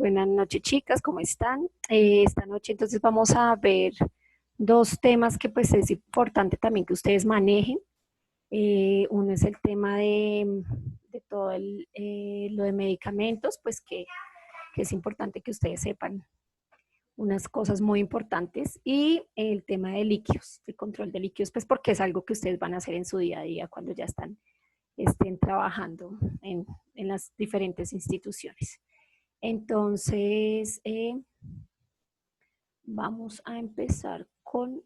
Buenas noches, chicas, ¿cómo están? Esta noche entonces vamos a ver dos temas que pues es importante también que ustedes manejen. Uno es el tema de todo lo de medicamentos, pues que es importante que ustedes sepan unas cosas muy importantes. Y el tema de líquidos, el control de líquidos, pues porque es algo que ustedes van a hacer en su día a día cuando ya estén trabajando en las diferentes instituciones. Entonces, vamos a empezar con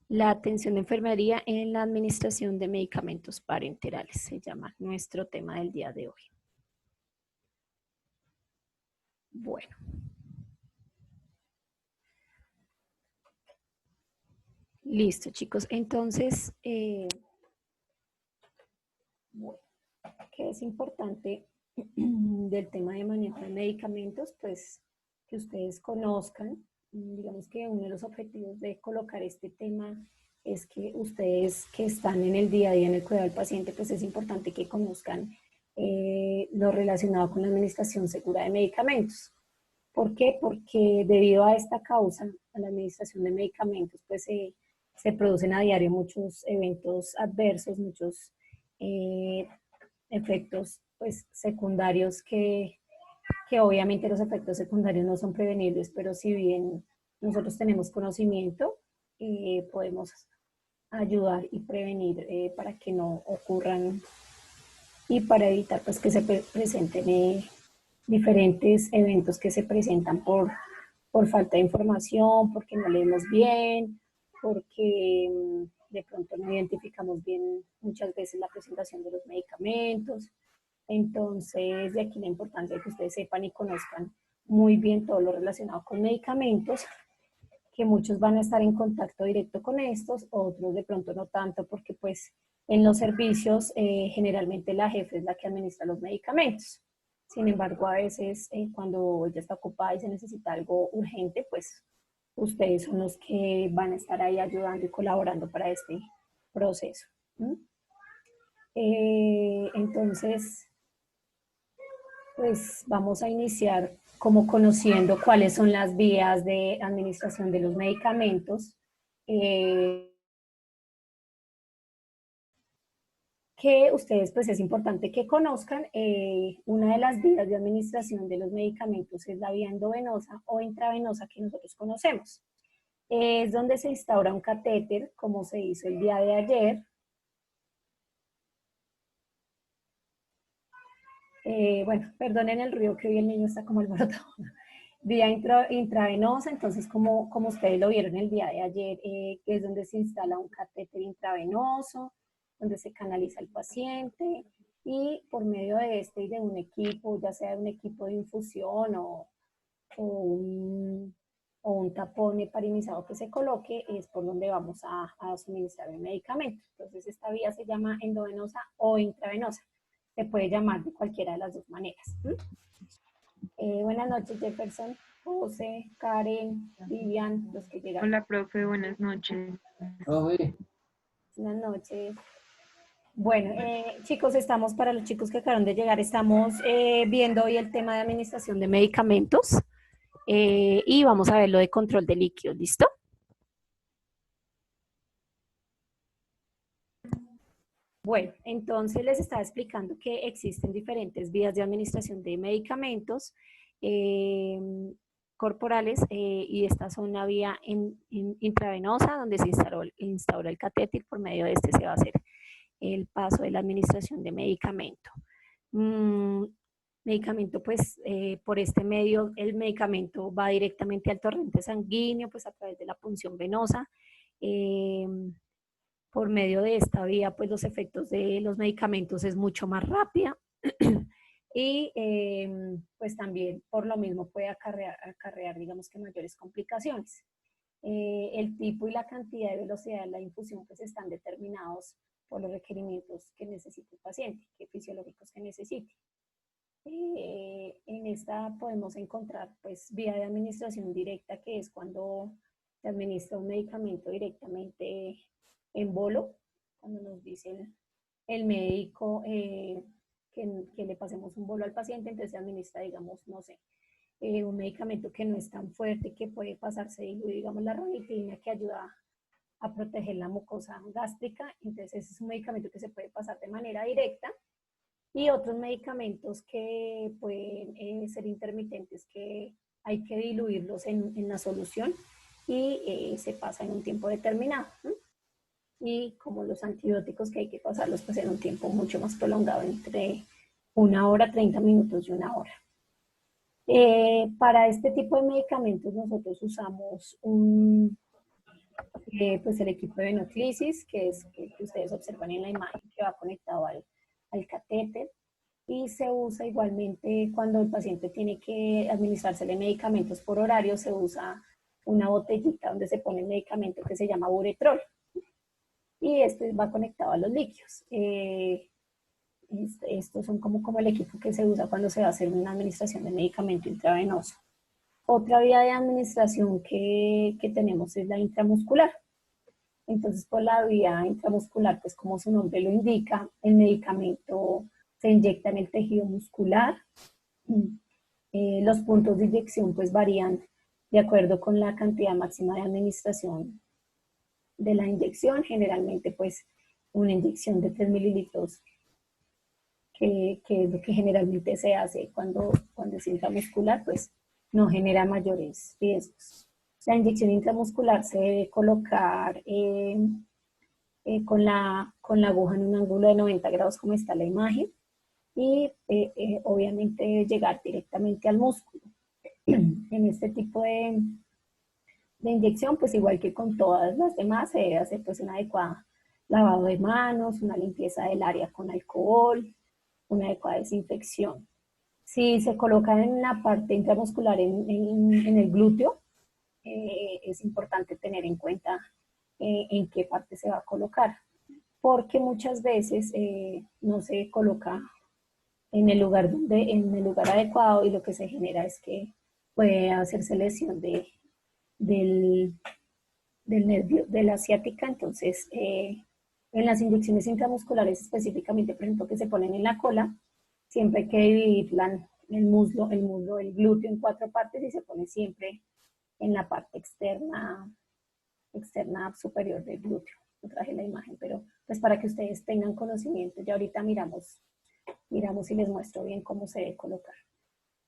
la atención de enfermería en la administración de medicamentos parenterales. Se llama nuestro tema del día de hoy. Bueno. Listo, chicos. Entonces, bueno, ¿qué es importante del tema de manejo de medicamentos? Pues que ustedes conozcan, digamos que uno de los objetivos de colocar este tema es que ustedes que están en el día a día en el cuidado del paciente, pues es importante que conozcan lo relacionado con la administración segura de medicamentos. ¿Por qué? Porque debido a esta causa, a la administración de medicamentos, pues se producen a diario muchos eventos adversos, muchos eh, efectos pues, secundarios que obviamente los efectos secundarios no son prevenibles, pero si bien nosotros tenemos conocimiento, podemos ayudar y prevenir para que no ocurran y para evitar pues, que se presenten diferentes eventos que se presentan por falta de información, porque no leemos bien, porque de pronto no identificamos bien muchas veces la presentación de los medicamentos. Entonces, de aquí la importancia de que ustedes sepan y conozcan muy bien todo lo relacionado con medicamentos, que muchos van a estar en contacto directo con estos, otros de pronto no tanto, porque pues en los servicios generalmente la jefe es la que administra los medicamentos. Sin embargo, a veces cuando ella está ocupada y se necesita algo urgente, pues ustedes son los que van a estar ahí ayudando y colaborando para este proceso. ¿Mm? Entonces, pues vamos a iniciar como conociendo cuáles son las vías de administración de los medicamentos. Que ustedes pues es importante que conozcan. Una de las vías de administración de los medicamentos es la vía endovenosa o intravenosa que nosotros conocemos. Es donde se instaura un catéter, como se hizo el día de ayer. Bueno, perdonen el ruido que hoy el niño está como alborotado. Vía intravenosa, entonces como ustedes lo vieron el día de ayer, que es donde se instala un catéter intravenoso, donde se canaliza al paciente y por medio de este y de un equipo, ya sea un equipo de infusión o un tapón heparinizado que se coloque, es por donde vamos a suministrar el medicamento. Entonces esta vía se llama endovenosa o intravenosa. Se puede llamar de cualquiera de las dos maneras. Buenas noches, Jefferson, José, Karen, Vivian, los que llegaron. Hola, profe, buenas noches. Buenas noches. Bueno, chicos, estamos para los chicos que acaban de llegar, estamos viendo hoy el tema de administración de medicamentos y vamos a ver lo de control de líquidos, ¿listo? Bueno, entonces les estaba explicando que existen diferentes vías de administración de medicamentos corporales y esta son una vía intravenosa donde se instaura el catéter, por medio de este se va a hacer el paso de la administración de medicamento. Medicamento, pues por este medio el medicamento va directamente al torrente sanguíneo, pues a través de la punción venosa. Por medio de esta vía, pues los efectos de los medicamentos es mucho más rápida y pues también por lo mismo puede acarrear digamos que mayores complicaciones. El tipo y la cantidad de velocidad de la infusión pues están determinados por los requerimientos que necesite el paciente, que fisiológicos que necesite. En esta podemos encontrar pues vía de administración directa, que es cuando se administra un medicamento directamente en bolo, cuando nos dicen el médico que le pasemos un bolo al paciente, entonces se administra, digamos, no sé, un medicamento que no es tan fuerte, que puede pasarse diluido, digamos, la ranitidina, que ayuda a proteger la mucosa gástrica, entonces ese es un medicamento que se puede pasar de manera directa, y otros medicamentos que pueden ser intermitentes, que hay que diluirlos en la solución y se pasa en un tiempo determinado, ¿no? Y como los antibióticos, que hay que pasarlos pues en un tiempo mucho más prolongado, entre 1 hora, 30 minutos y 1 hora. Para este tipo de medicamentos nosotros usamos pues el equipo de venoclisis, que es el que ustedes observan en la imagen, que va conectado al catéter, y se usa igualmente cuando el paciente tiene que administrársele medicamentos por horario, se usa una botellita donde se pone el medicamento que se llama Buretrol, y este va conectado a los líquidos. Estos son como el equipo que se usa cuando se va a hacer una administración de medicamento intravenoso. Otra vía de administración que tenemos es la intramuscular. Entonces, por la vía intramuscular, pues como su nombre lo indica, el medicamento se inyecta en el tejido muscular. Los puntos de inyección pues varían de acuerdo con la cantidad máxima de administración de la inyección. Generalmente pues una inyección de 3 mililitros, que es lo que generalmente se hace cuando es intramuscular, pues no genera mayores riesgos. La inyección intramuscular se debe colocar con la aguja en un ángulo de 90 grados, como está la imagen, y obviamente debe llegar directamente al músculo. En este tipo de inyección, pues igual que con todas las demás, se debe hacer pues un adecuado lavado de manos, una limpieza del área con alcohol, una adecuada desinfección. Si se coloca en la parte intramuscular, en el glúteo, es importante tener en cuenta en qué parte se va a colocar, porque muchas veces no se coloca en el lugar adecuado, y lo que se genera es que puede hacerse lesión del, del nervio de la ciática. Entonces, en las inyecciones intramusculares específicamente, por ejemplo, que se ponen en la cola, siempre hay que dividir el glúteo en 4 partes, y se pone siempre en la parte externa superior del glúteo. No traje la imagen, pero pues para que ustedes tengan conocimiento. Ya ahorita miramos y les muestro bien cómo se debe colocar.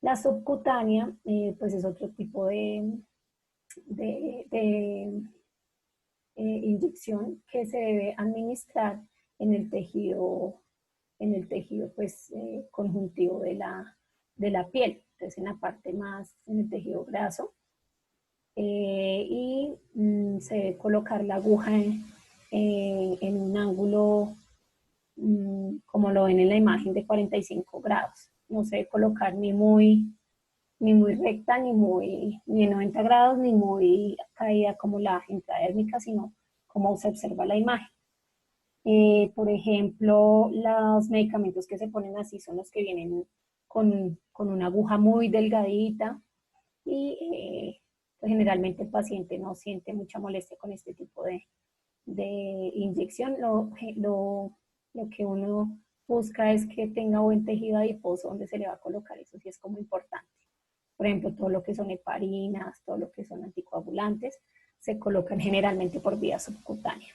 La subcutánea, pues es otro tipo de inyección que se debe administrar en el tejido, pues, conjuntivo de la piel, entonces en la parte más, en el tejido graso, y se debe colocar la aguja en un ángulo, como lo ven en la imagen, de 45 grados. No se debe colocar ni muy recta, ni en 90 grados, ni muy caída como la intradérmica, sino como se observa la imagen. Por ejemplo, los medicamentos que se ponen así son los que vienen con una aguja muy delgadita, y pues generalmente el paciente no siente mucha molestia con este tipo de inyección. Lo que uno busca es que tenga buen tejido adiposo donde se le va a colocar, eso sí es como importante. Por ejemplo, todo lo que son heparinas, todo lo que son anticoagulantes, se colocan generalmente por vía subcutánea.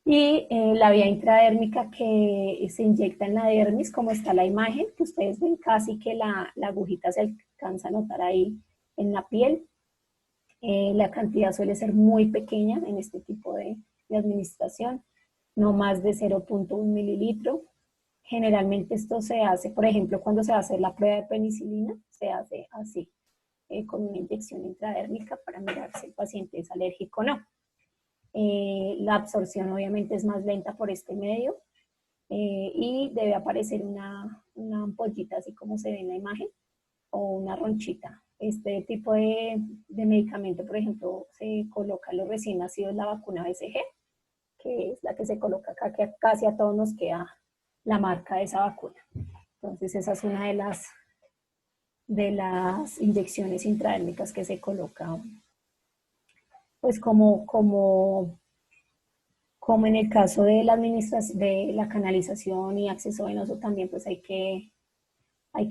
Y la vía intradérmica, que se inyecta en la dermis, como está la imagen, que ustedes ven casi que la agujita se alcanza a notar ahí en la piel. La cantidad suele ser muy pequeña en este tipo de administración, no más de 0.1 mililitro. Generalmente esto se hace, por ejemplo, cuando se va a hacer la prueba de penicilina, se hace así, con una inyección intradérmica para mirar si el paciente es alérgico o no. La absorción obviamente es más lenta por este medio, y debe aparecer una ampollita, así como se ve en la imagen, o una ronchita. Este tipo de medicamento, por ejemplo, se coloca a los recién nacidos la vacuna BCG, que es la que se coloca acá, que casi a todos nos queda la marca de esa vacuna. Entonces esa es una de las inyecciones intradérmicas que se coloca, pues como Como en el caso de la administración, de la canalización y acceso venoso, también pues hay que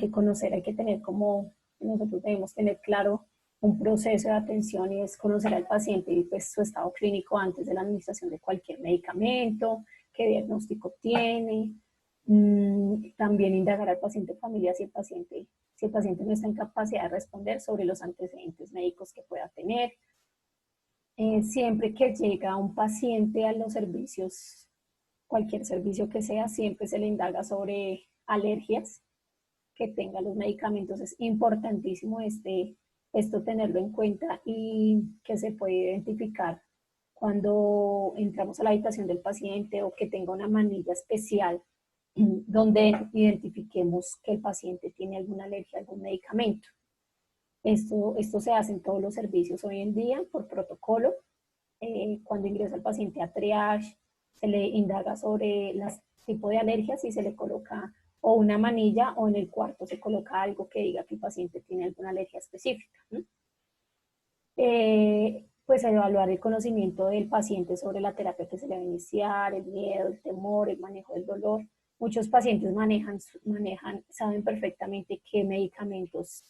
conocer, hay que tener como, nosotros debemos tener claro un proceso de atención y es conocer al paciente y pues su estado clínico antes de la administración de cualquier medicamento, qué diagnóstico tiene, también indagar al paciente familia si el paciente no está en capacidad de responder sobre los antecedentes médicos que pueda tener. Siempre que llega un paciente a los servicios, cualquier servicio que sea, siempre se le indaga sobre alergias que tenga los medicamentos. Es importantísimo esto tenerlo en cuenta y que se puede identificar cuando entramos a la habitación del paciente o que tenga una manilla especial donde identifiquemos que el paciente tiene alguna alergia a algún medicamento. Esto se hace en todos los servicios hoy en día por protocolo. Cuando ingresa el paciente a triage, se le indaga sobre el tipo de alergias y se le coloca o una manilla o en el cuarto se coloca algo que diga que el paciente tiene alguna alergia específica. Pues evaluar el conocimiento del paciente sobre la terapia que se le va a iniciar, el miedo, el temor, el manejo del dolor. Muchos pacientes saben perfectamente qué medicamentos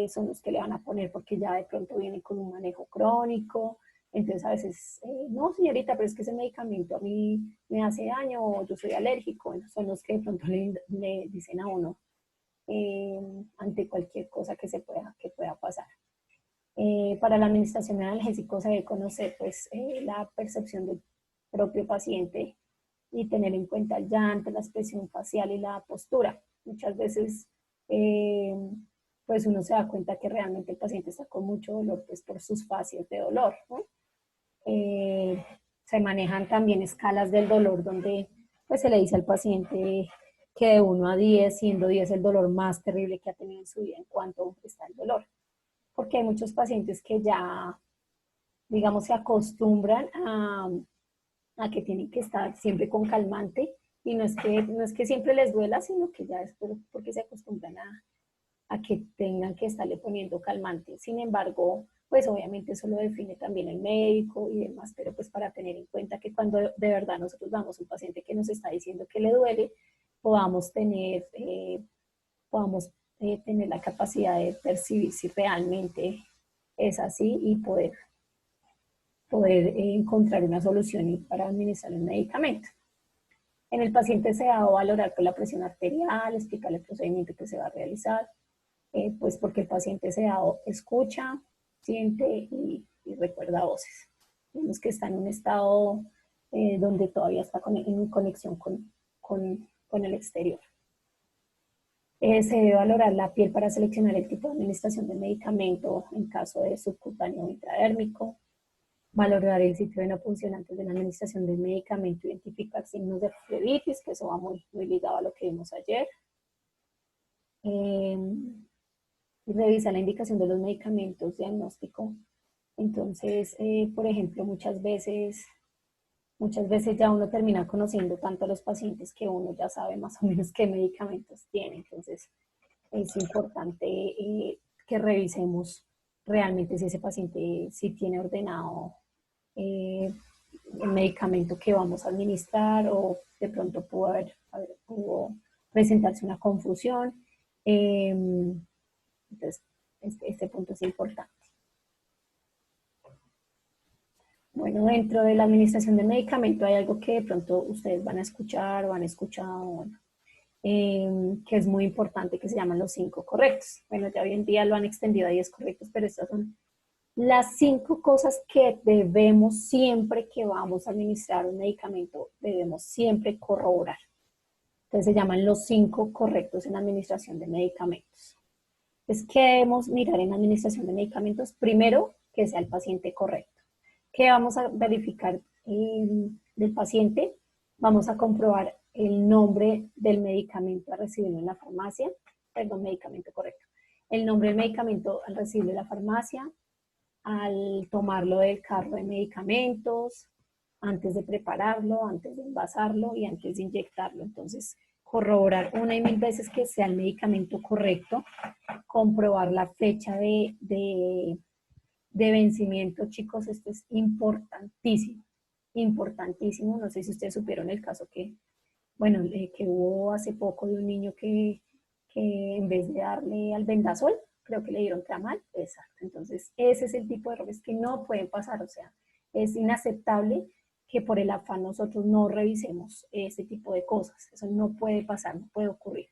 son los que le van a poner porque ya de pronto vienen con un manejo crónico. Entonces a veces, no señorita, pero es que ese medicamento a mí me hace daño o yo soy alérgico. Bueno, son los que de pronto le dicen a uno ante cualquier cosa que pueda pasar. Para la administración de analgésicos se debe conocer pues, la percepción del propio paciente y tener en cuenta el llanto, la expresión facial y la postura. Muchas veces pues uno se da cuenta que realmente el paciente está con mucho dolor pues, por sus fases de dolor, ¿no? Se manejan también escalas del dolor donde pues, se le dice al paciente que de 1 a 10, siendo 10 el dolor más terrible que ha tenido en su vida en cuanto está el dolor. Porque hay muchos pacientes que ya, digamos, se acostumbran a que tienen que estar siempre con calmante y no es que siempre les duela, sino que ya es porque se acostumbran a que tengan que estarle poniendo calmante. Sin embargo, pues obviamente eso lo define también el médico y demás, pero pues para tener en cuenta que cuando de verdad nosotros vamos a un paciente que nos está diciendo que le duele, podamos tener la capacidad de percibir si realmente es así y poder encontrar una solución para administrar el medicamento. En el paciente se va a valorar por la presión arterial, explicar el procedimiento que se va a realizar, pues porque el paciente sedado escucha, siente y recuerda voces. Vemos que está en un estado donde todavía está en conexión con el exterior. Se debe valorar la piel para seleccionar el tipo de administración del medicamento en caso de subcutáneo o intradérmico, valorar el sitio de no función antes de la administración del medicamento, identificar signos de flebitis, que eso va muy, muy ligado a lo que vimos ayer, revisar la indicación de los medicamentos, diagnóstico. Entonces, por ejemplo, muchas veces ya uno termina conociendo tanto a los pacientes que uno ya sabe más o menos qué medicamentos tiene. Entonces, es importante que revisemos realmente si ese paciente sí tiene ordenado el medicamento que vamos a administrar o de pronto pudo presentarse una confusión. Entonces, este punto es importante. Bueno, dentro de la administración del medicamento hay algo que de pronto ustedes van a escuchar o han escuchado, bueno, que es muy importante, que se llaman los 5 correctos. Bueno, ya hoy en día lo han extendido a 10 correctos, pero estas son las 5 cosas que debemos siempre que vamos a administrar un medicamento, debemos siempre corroborar. Entonces se llaman los 5 correctos en la administración de medicamentos. Entonces, ¿qué debemos mirar en la administración de medicamentos? Primero, que sea el paciente correcto. ¿Qué vamos a verificar del paciente? Vamos a comprobar el nombre del medicamento a recibirlo en la farmacia, perdón, medicamento correcto. El nombre del medicamento al recibirlo en la farmacia, al tomarlo del carro de medicamentos, antes de prepararlo, antes de envasarlo y antes de inyectarlo. Entonces, corroborar una y mil veces que sea el medicamento correcto, comprobar la fecha de vencimiento, chicos, esto es importantísimo. importantísimo. No sé si ustedes supieron el caso bueno, que hubo hace poco de un niño que en vez de darle al Vendasol, creo que le dieron Tramal. Exacto. Entonces, ese es el tipo de errores que no pueden pasar. O sea, es inaceptable que por el afán nosotros no revisemos ese tipo de cosas. Eso no puede pasar, no puede ocurrir.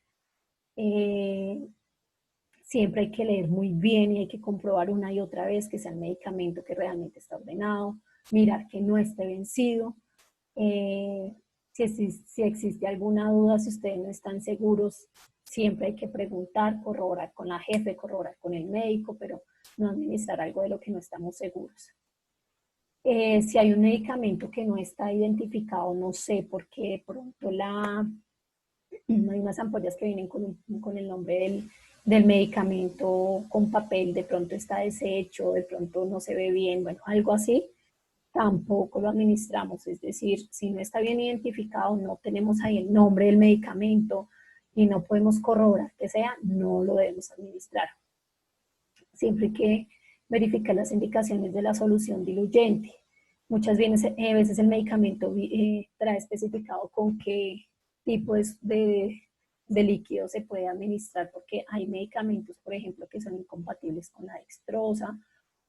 Siempre hay que leer muy bien y hay que comprobar una y otra vez que sea el medicamento que realmente está ordenado, mirar que no esté vencido. Si existe alguna duda, si ustedes no están seguros, siempre hay que preguntar, corroborar con la jefe, corroborar con el médico, pero no administrar algo de lo que no estamos seguros. Si hay un medicamento que no está identificado, no sé, porque de pronto hay unas ampollas que vienen con el nombre del medicamento con papel, de pronto está deshecho, de pronto no se ve bien, bueno, algo así, tampoco lo administramos. Es decir, si no está bien identificado, no tenemos ahí el nombre del medicamento y no podemos corroborar que sea, no lo debemos administrar. Siempre hay que verificar las indicaciones de la solución diluyente. Muchas veces el medicamento trae especificado con qué tipo de líquido se puede administrar, porque hay medicamentos, por ejemplo, que son incompatibles con la dextrosa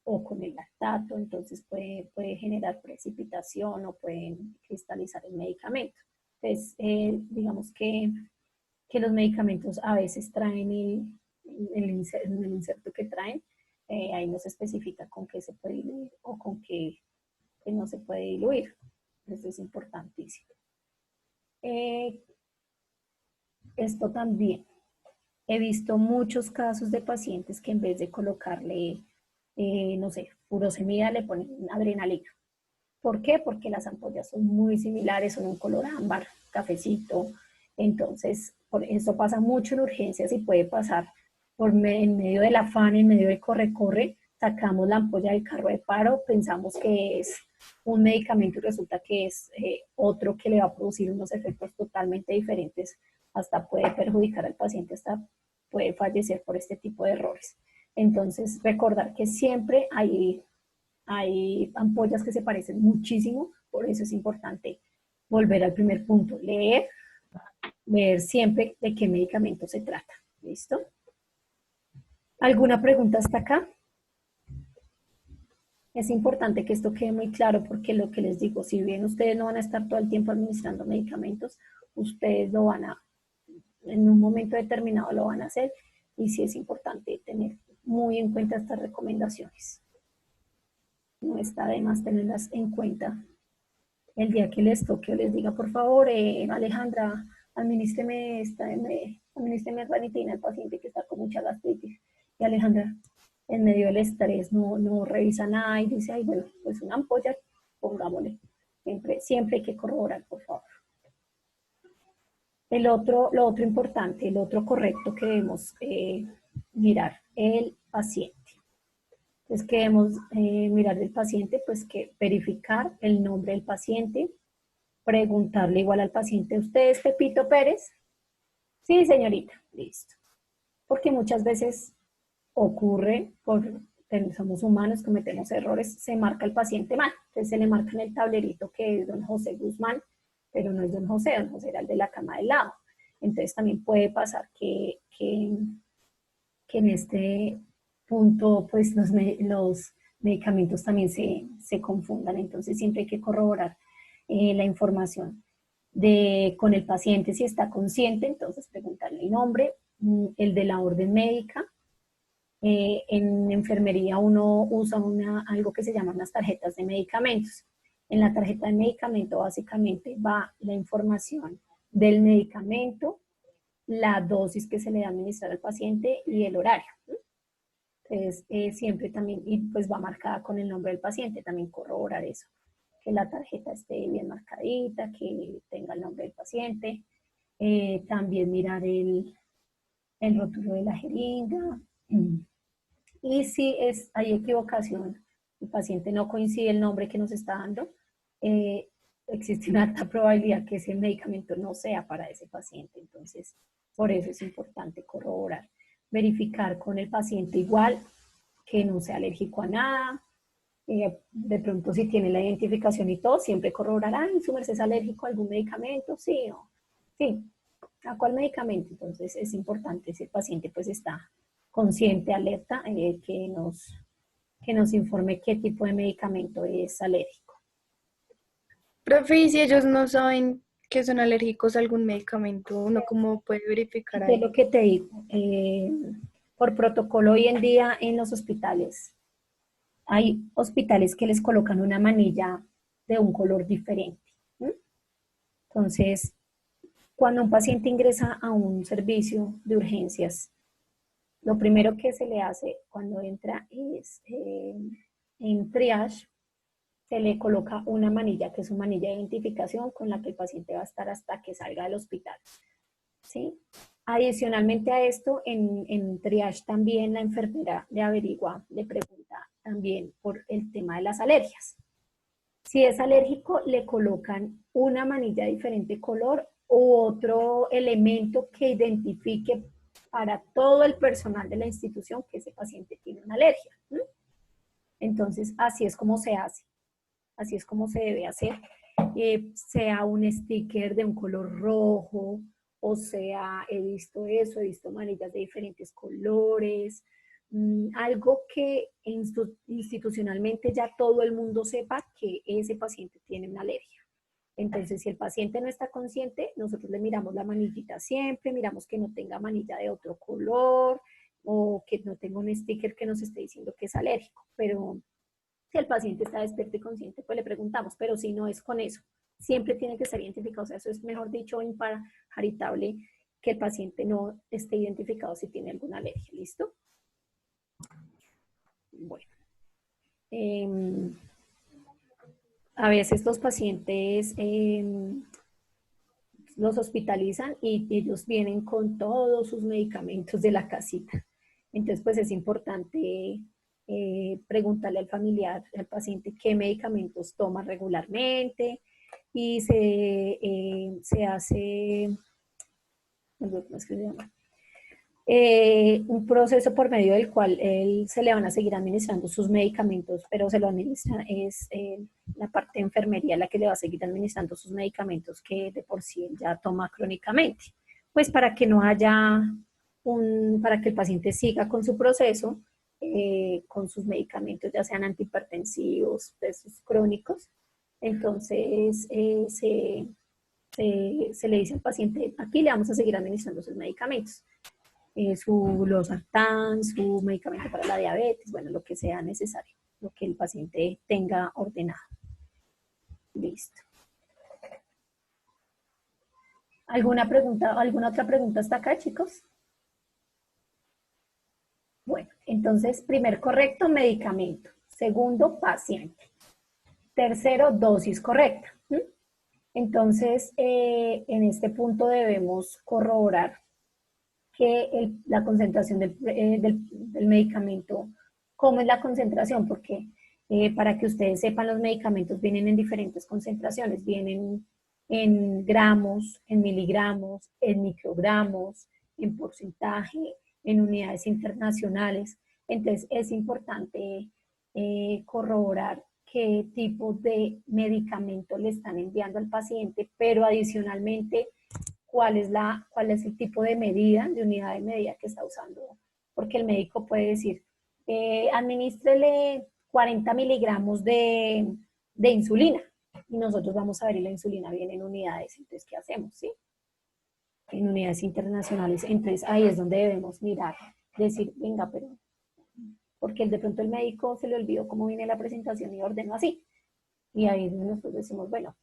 o con el lactato, entonces puede generar precipitación o pueden cristalizar el medicamento. Entonces, digamos que los medicamentos a veces traen el inserto que traen, ahí no se especifica con qué se puede diluir o con qué no se puede diluir. Eso es importantísimo. Esto también. He visto muchos casos de pacientes que en vez de colocarle, no sé, furosemida, le ponen adrenalina. ¿Por qué? Porque las ampollas son muy similares, son un color ámbar, cafecito. Entonces, eso pasa mucho en urgencias y puede pasar en medio del afán, en medio del corre-corre, sacamos la ampolla del carro de paro, pensamos que es un medicamento y resulta que es otro que le va a producir unos efectos totalmente diferentes, hasta puede perjudicar al paciente, hasta puede fallecer por este tipo de errores. Entonces, recordar que siempre hay ampollas que se parecen muchísimo, por eso es importante volver al primer punto, leer siempre de qué medicamento se trata. ¿Listo? ¿Alguna pregunta hasta acá? Es importante que esto quede muy claro porque lo que les digo, si bien ustedes no van a estar todo el tiempo administrando medicamentos, ustedes lo van a, en un momento determinado lo van a hacer, y sí es importante tener muy en cuenta estas recomendaciones. No está de más tenerlas en cuenta el día que les toque o les diga, por favor, Alejandra, administreme ranitina al paciente que está con mucha gastritis. Y Alejandra, en medio del estrés, no revisa nada y dice, ay, bueno, pues una ampolla, pongámosle. Siempre hay que corroborar, por favor. Lo otro importante, el otro correcto que debemos mirar, el paciente. Entonces, que debemos mirar del paciente, pues que verificar el nombre del paciente, preguntarle igual al paciente, ¿usted es Pepito Pérez? Sí, señorita, listo. Porque muchas veces ocurre, somos humanos, cometemos errores, se marca el paciente mal. Entonces se le marca en el tablerito que es don José Guzmán, pero no es don José era el de la cama del lado. Entonces también puede pasar que en este punto pues los medicamentos también se confundan. Entonces siempre hay que corroborar la información con el paciente si está consciente, entonces preguntarle el nombre, el de la orden médica. En enfermería uno usa algo que se llaman las tarjetas de medicamentos. En la tarjeta de medicamento básicamente va la información del medicamento, la dosis que se le da a administrar al paciente y el horario. Entonces, siempre también, y pues va marcada con el nombre del paciente, también corroborar eso, que la tarjeta esté bien marcadita, que tenga el nombre del paciente. También mirar el rótulo de la jeringa. Y si hay equivocación, el paciente no coincide el nombre que nos está dando, existe una alta probabilidad que ese medicamento no sea para ese paciente. Entonces, por eso es importante corroborar, verificar con el paciente igual que no sea alérgico a nada, De pronto si tiene la identificación y todo, siempre corroborarán, ¿su merced es alérgico a algún medicamento? Sí, o sí, ¿a cuál medicamento? Entonces es importante si el paciente pues está consciente, alerta, que nos informe qué tipo de medicamento es alérgico. Profe, y si ellos no saben que son alérgicos a algún medicamento, ¿uno cómo puede verificar De ahí? lo que te digo, por protocolo hoy en día en los hospitales, hay hospitales que les colocan una manilla de un color diferente. ¿Sí? Entonces, cuando un paciente ingresa a un servicio de urgencias, lo primero que se le hace cuando entra es en triage, se le coloca una manilla, que es una manilla de identificación con la que el paciente va a estar hasta que salga del hospital. ¿Sí? Adicionalmente a esto, en triage también la enfermera le averigua, le pregunta también por el tema de las alergias. Si es alérgico, le colocan una manilla de diferente color u otro elemento que identifique para todo el personal de la institución que ese paciente tiene una alergia. ¿Sí? Entonces, así es como se hace, así es como se debe hacer. Sea un sticker de un color rojo, o sea, he visto eso, he visto manillas de diferentes colores, algo que institucionalmente ya todo el mundo sepa que ese paciente tiene una alergia. Entonces, si el paciente no está consciente, nosotros le miramos la manillita siempre, miramos que no tenga manilla de otro color o que no tenga un sticker que nos esté diciendo que es alérgico. Pero si el paciente está despierto y consciente, pues le preguntamos, pero si no es con eso, siempre tiene que ser identificado. O sea, eso es, mejor dicho, imparitable que el paciente no esté identificado si tiene alguna alergia. ¿Listo? Bueno. A veces los pacientes los hospitalizan y ellos vienen con todos sus medicamentos de la casita. Entonces, pues es importante preguntarle al familiar, al paciente, qué medicamentos toma regularmente y se hace, ¿cómo es que se llama? Un proceso por medio del cual se le van a seguir administrando sus medicamentos, pero se lo administra es la parte de enfermería la que le va a seguir administrando sus medicamentos que de por sí él ya toma crónicamente. Pues para que no haya para que el paciente siga con su proceso, con sus medicamentos, ya sean antihipertensivos, de sus crónicos. Entonces se le dice al paciente, aquí le vamos a seguir administrando sus medicamentos su losartán, su medicamento para la diabetes, bueno, lo que sea necesario, lo que el paciente tenga ordenado. Listo. ¿Alguna pregunta, alguna otra pregunta hasta acá, chicos? Bueno, entonces, primer correcto, medicamento. Segundo, paciente. Tercero, dosis correcta. Entonces, en este punto debemos corroborar que la concentración del medicamento, cómo es la concentración, porque para que ustedes sepan, los medicamentos vienen en diferentes concentraciones, vienen en gramos, en miligramos, en microgramos, en porcentaje, en unidades internacionales. Entonces es importante corroborar qué tipo de medicamento le están enviando al paciente, pero adicionalmente cuál es el tipo de medida, de unidad de medida que está usando. Porque el médico puede decir, administrele 40 miligramos de insulina. Y nosotros vamos a ver, y la insulina viene en unidades, entonces, ¿qué hacemos? ¿Sí? En unidades internacionales. Entonces, ahí es donde debemos mirar, decir, venga, pero, porque de pronto el médico se le olvidó cómo viene la presentación y ordenó así. Y ahí nosotros decimos, bueno,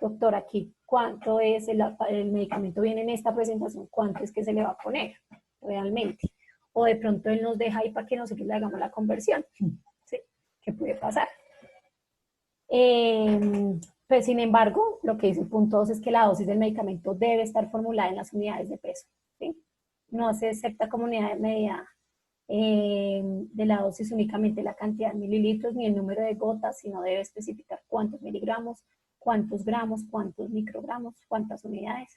doctor, aquí, ¿cuánto es el medicamento viene en esta presentación? ¿Cuánto es que se le va a poner realmente? O de pronto él nos deja ahí para que nosotros le hagamos la conversión. ¿Sí? ¿Qué puede pasar? Pues sin embargo, lo que dice el punto 2 es que la dosis del medicamento debe estar formulada en las unidades de peso. ¿Sí? No se acepta como unidad de medida de la dosis únicamente la cantidad de mililitros ni el número de gotas, sino debe especificar cuántos miligramos, cuántos gramos, cuántos microgramos, cuántas unidades.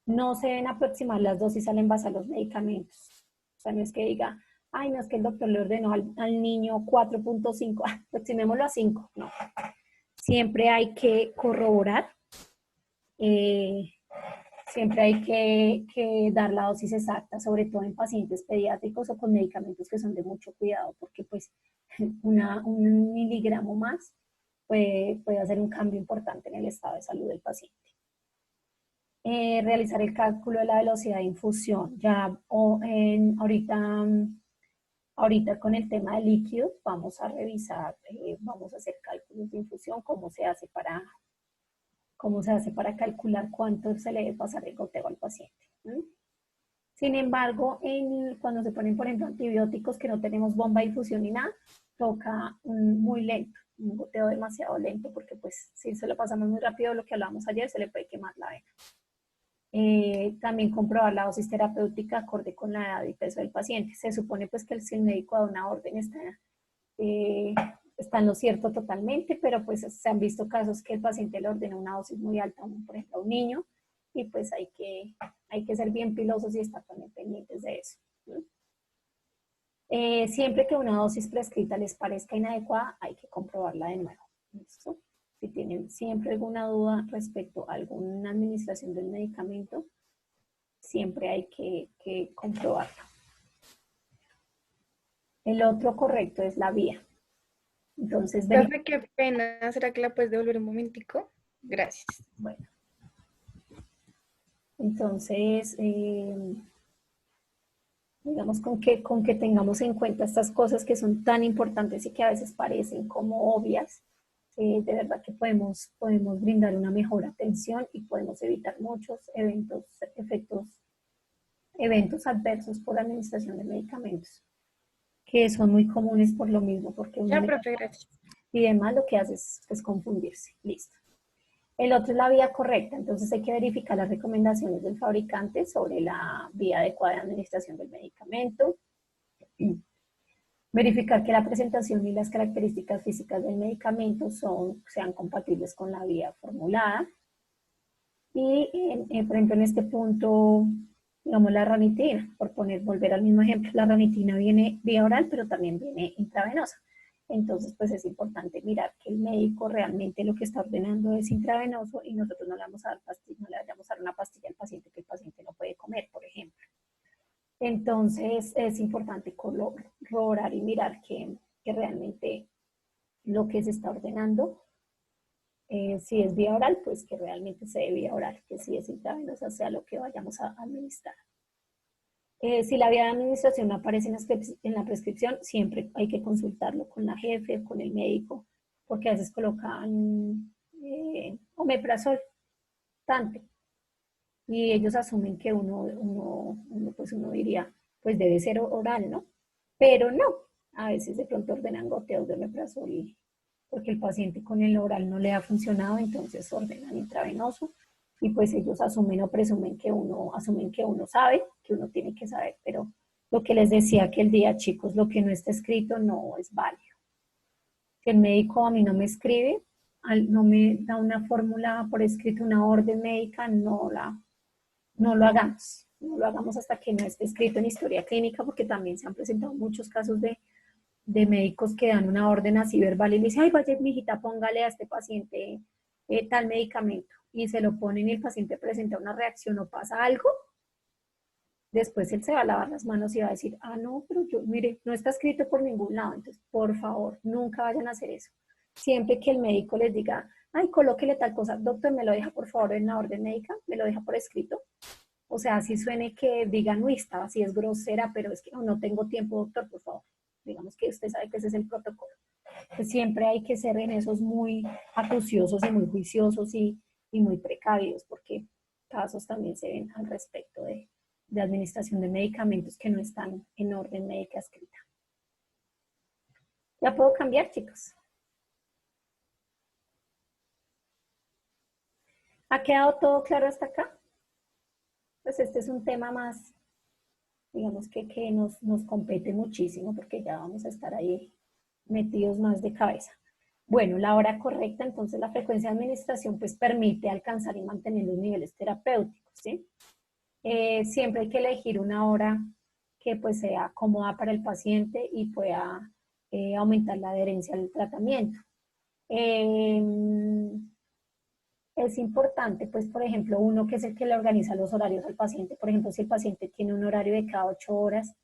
No se deben aproximar las dosis al envasar los medicamentos. O sea, no es que diga, ay, no, es que el doctor le ordenó al niño 4.5, aproximémoslo a 5, no. Siempre hay que corroborar, eh, siempre hay que dar la dosis exacta, sobre todo en pacientes pediátricos o con medicamentos que son de mucho cuidado, porque pues un miligramo más puede hacer un cambio importante en el estado de salud del paciente. Realizar el cálculo de la velocidad de infusión. Ya ahorita con el tema de líquidos vamos a revisar, vamos a hacer cálculos de infusión, cómo se hace para calcular cuánto se le debe pasar el goteo al paciente. Sin embargo, cuando se ponen, por ejemplo, antibióticos que no tenemos bomba de infusión ni nada, toca muy lento, un goteo demasiado lento, porque pues si se lo pasamos muy rápido, lo que hablábamos ayer, se le puede quemar la vena. También comprobar la dosis terapéutica acorde con la edad y peso del paciente. Se supone pues que si el médico da una orden está en lo cierto totalmente, pero pues se han visto casos que el paciente le ordena una dosis muy alta, por ejemplo, a un niño, y pues hay que ser bien pilosos y estar también pendientes de eso. Siempre que una dosis prescrita les parezca inadecuada, hay que comprobarla de nuevo. ¿Listo? Si tienen siempre alguna duda respecto a alguna administración del medicamento, siempre hay que comprobarlo. El otro correcto es la vía. Entonces, Profe, qué pena. ¿Será que la puedes devolver un momentico? Gracias. bueno. Entonces, digamos con que tengamos en cuenta estas cosas que son tan importantes y que a veces parecen como obvias, de verdad que podemos brindar una mejor atención y podemos evitar muchos eventos adversos por administración de medicamentos, que son muy comunes por lo mismo, porque uno Ya, profe, gracias. y demás lo que hace es pues, confundirse. Listo. El otro es la vía correcta, entonces hay que verificar las recomendaciones del fabricante sobre la vía adecuada de administración del medicamento. Verificar que la presentación y las características físicas del medicamento sean compatibles con la vía formulada. Y, por ejemplo, en este punto, digamos la ranitina, volver al mismo ejemplo, la ranitina viene vía oral, pero también viene intravenosa. Entonces, pues es importante mirar que el médico realmente lo que está ordenando es intravenoso y nosotros no le vamos a dar no le vayamos a dar una pastilla al paciente que el paciente no puede comer, por ejemplo. Entonces, es importante corroborar y mirar que realmente lo que se está ordenando, si es vía oral, pues que realmente sea vía oral, que si es intravenosa sea lo que vayamos a administrar. Si la vía de administración no aparece en la prescripción, siempre hay que consultarlo con la jefe, con el médico, porque a veces colocan omeprazol, Tante, y ellos asumen que uno diría, pues debe ser oral, ¿no? Pero no, a veces de pronto ordenan goteos de omeprazol porque el paciente con el oral no le ha funcionado, entonces ordenan intravenoso y pues ellos asumen o presumen que uno sabe, que uno tiene que saber, pero lo que les decía aquel día, chicos, lo que no está escrito no es válido. Si el médico a mí no me escribe, no me da una fórmula por escrito, una orden médica, no lo hagamos. No lo hagamos hasta que no esté escrito en historia clínica, porque también se han presentado muchos casos de médicos que dan una orden así verbal y le dicen, ay, vaya, mijita, póngale a este paciente tal medicamento, y se lo ponen y el paciente presenta una reacción o pasa algo, después él se va a lavar las manos y va a decir, ah, no, pero mire, no está escrito por ningún lado, entonces, por favor, nunca vayan a hacer eso. Siempre que el médico les diga, ay, colóquele tal cosa, doctor, me lo deja por favor en la orden médica, me lo deja por escrito. O sea, si suene que digan, uy, estaba así, es grosera, pero es que no tengo tiempo, doctor, por favor. Digamos que usted sabe que ese es el protocolo. Pues siempre hay que ser en esos muy acuciosos y muy juiciosos y muy precavidos, porque casos también se ven al respecto de administración de medicamentos que no están en orden médica escrita. ¿Ya puedo cambiar, chicos? ¿Ha quedado todo claro hasta acá? Pues este es un tema más, digamos que nos compete muchísimo porque ya vamos a estar ahí metidos más de cabeza. Bueno, la hora correcta, entonces la frecuencia de administración pues permite alcanzar y mantener los niveles terapéuticos, ¿sí? Siempre hay que elegir una hora que pues sea cómoda para el paciente y pueda aumentar la adherencia al tratamiento. Es importante, pues, por ejemplo, uno que es el que le organiza los horarios al paciente. Por ejemplo, si el paciente tiene un horario de cada 8 horas,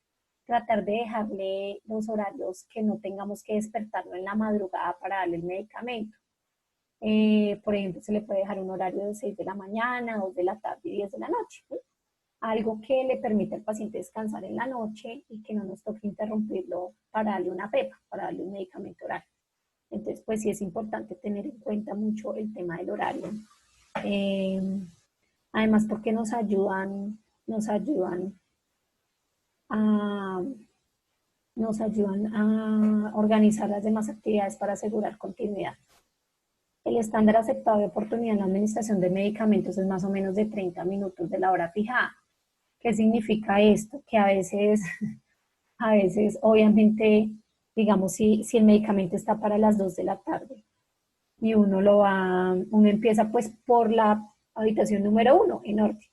tratar de dejarle los horarios que no tengamos que despertarlo en la madrugada para darle el medicamento. Por ejemplo, se le puede dejar un horario de 6 de la mañana, 2 de la tarde y 10 de la noche. ¿Sí? Algo que le permite al paciente descansar en la noche y que no nos toque interrumpirlo para darle una PEPA, para darle un medicamento oral. Entonces, pues sí es importante tener en cuenta mucho el tema del horario. Además, porque nos ayudan a, nos ayudan a organizar las demás actividades para asegurar continuidad. El estándar aceptado de oportunidad en la administración de medicamentos es más o menos de 30 minutos de la hora fijada. ¿Qué significa esto? Que a veces obviamente, digamos, si el medicamento está para las 2 de la tarde y uno empieza pues por la habitación número 1 en orden.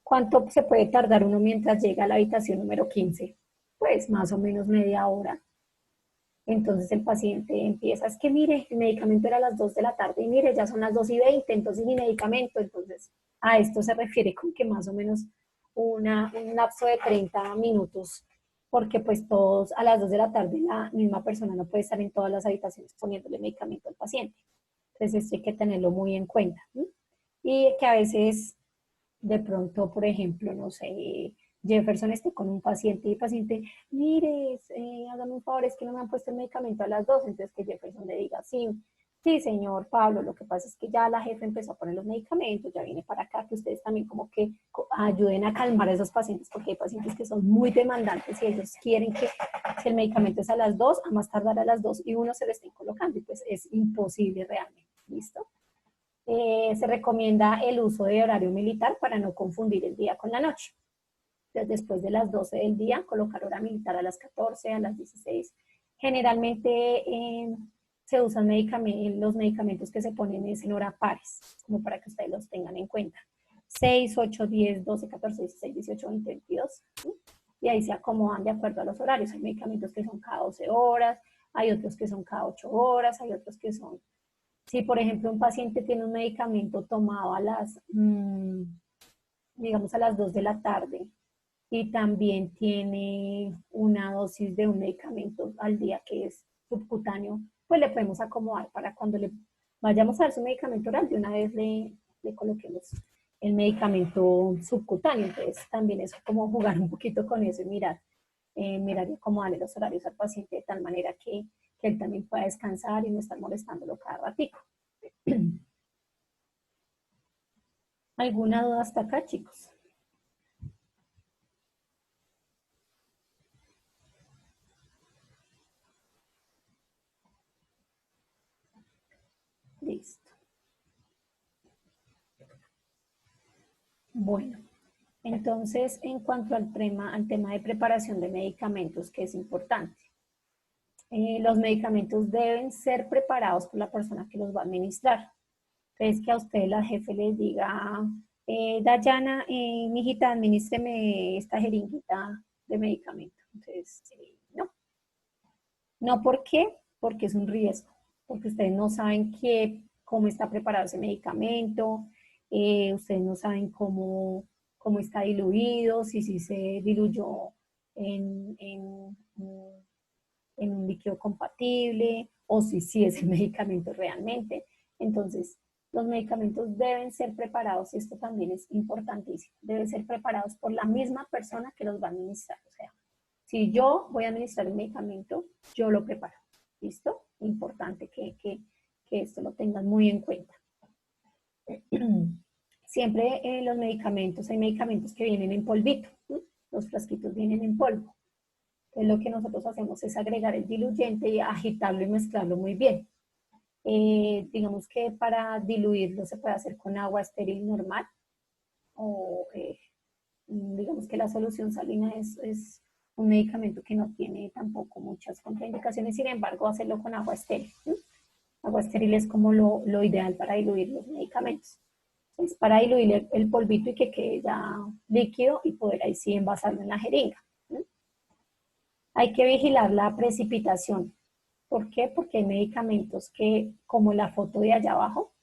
¿Cuánto se puede tardar uno mientras llega a la habitación número 15? Pues más o menos media hora. Entonces el paciente empieza, es que mire, el medicamento era a las 2 de la tarde y mire, ya son las 2:20, entonces mi medicamento, entonces a esto se refiere con que más o menos un lapso de 30 minutos, porque pues todos a las 2 de la tarde la misma persona no puede estar en todas las habitaciones poniéndole medicamento al paciente. Entonces esto hay que tenerlo muy en cuenta. ¿Sí? Y que a veces de pronto, por ejemplo, no sé, Jefferson esté con un paciente y el paciente, mire, hágame un favor, es que no me han puesto el medicamento a las 2, entonces que Jefferson le diga, sí, sí, señor Pablo, lo que pasa es que ya la jefe empezó a poner los medicamentos, ya viene para acá, que ustedes también como que ayuden a calmar a esos pacientes, porque hay pacientes que son muy demandantes y ellos quieren que si el medicamento es a las 2, a más tardar a las 2 y uno se lo estén colocando y pues es imposible realmente, ¿listo? Se recomienda el uso de horario militar para no confundir el día con la noche. Entonces, después de las 12 del día, colocar hora militar a las 14, a las 16. Generalmente se usan los medicamentos que se ponen en hora pares, como para que ustedes los tengan en cuenta. 6, 8, 10, 12, 14, 16, 18, 20, 22. ¿Sí? Y ahí se acomodan de acuerdo a los horarios. Hay medicamentos que son cada 12 horas, hay otros que son cada 8 horas, hay otros que son... Si, por ejemplo, un paciente tiene un medicamento tomado a las, digamos, a las 2 de la tarde y también tiene una dosis de un medicamento al día que es subcutáneo, pues le podemos acomodar para cuando le vayamos a dar su medicamento oral, de una vez le coloquemos el medicamento subcutáneo. Entonces, también es como jugar un poquito con eso y mirar y acomodarle los horarios al paciente de tal manera que él también pueda descansar y no estar molestándolo cada ratico. ¿Alguna duda hasta acá, chicos? Listo. Bueno, entonces en cuanto al tema de preparación de medicamentos, que es importante. Los medicamentos deben ser preparados por la persona que los va a administrar. Entonces, que a usted la jefe les diga, Dayana, mijita, administreme esta jeringuita de medicamento. Entonces, no. No, ¿por qué? Porque es un riesgo. Porque ustedes no saben cómo está preparado ese medicamento, ustedes no saben cómo está diluido, si se diluyó en un líquido compatible o si es el medicamento realmente. Entonces, los medicamentos deben ser preparados, y esto también es importantísimo, deben ser preparados por la misma persona que los va a administrar. O sea, si yo voy a administrar el medicamento, yo lo preparo. ¿Listo? Importante que esto lo tengan muy en cuenta. Siempre los medicamentos, hay medicamentos que vienen en polvito, ¿sí? Los frasquitos vienen en polvo. Entonces lo que nosotros hacemos es agregar el diluyente y agitarlo y mezclarlo muy bien. Digamos que para diluirlo se puede hacer con agua estéril normal o digamos que la solución salina es un medicamento que no tiene tampoco muchas contraindicaciones, sin embargo hacerlo con agua estéril. ¿Sí? Agua estéril es como lo ideal para diluir los medicamentos. Es para diluir el polvito y que quede ya líquido y poder ahí sí envasarlo en la jeringa. Hay que vigilar la precipitación. ¿Por qué? Porque hay medicamentos que, como la foto de allá abajo,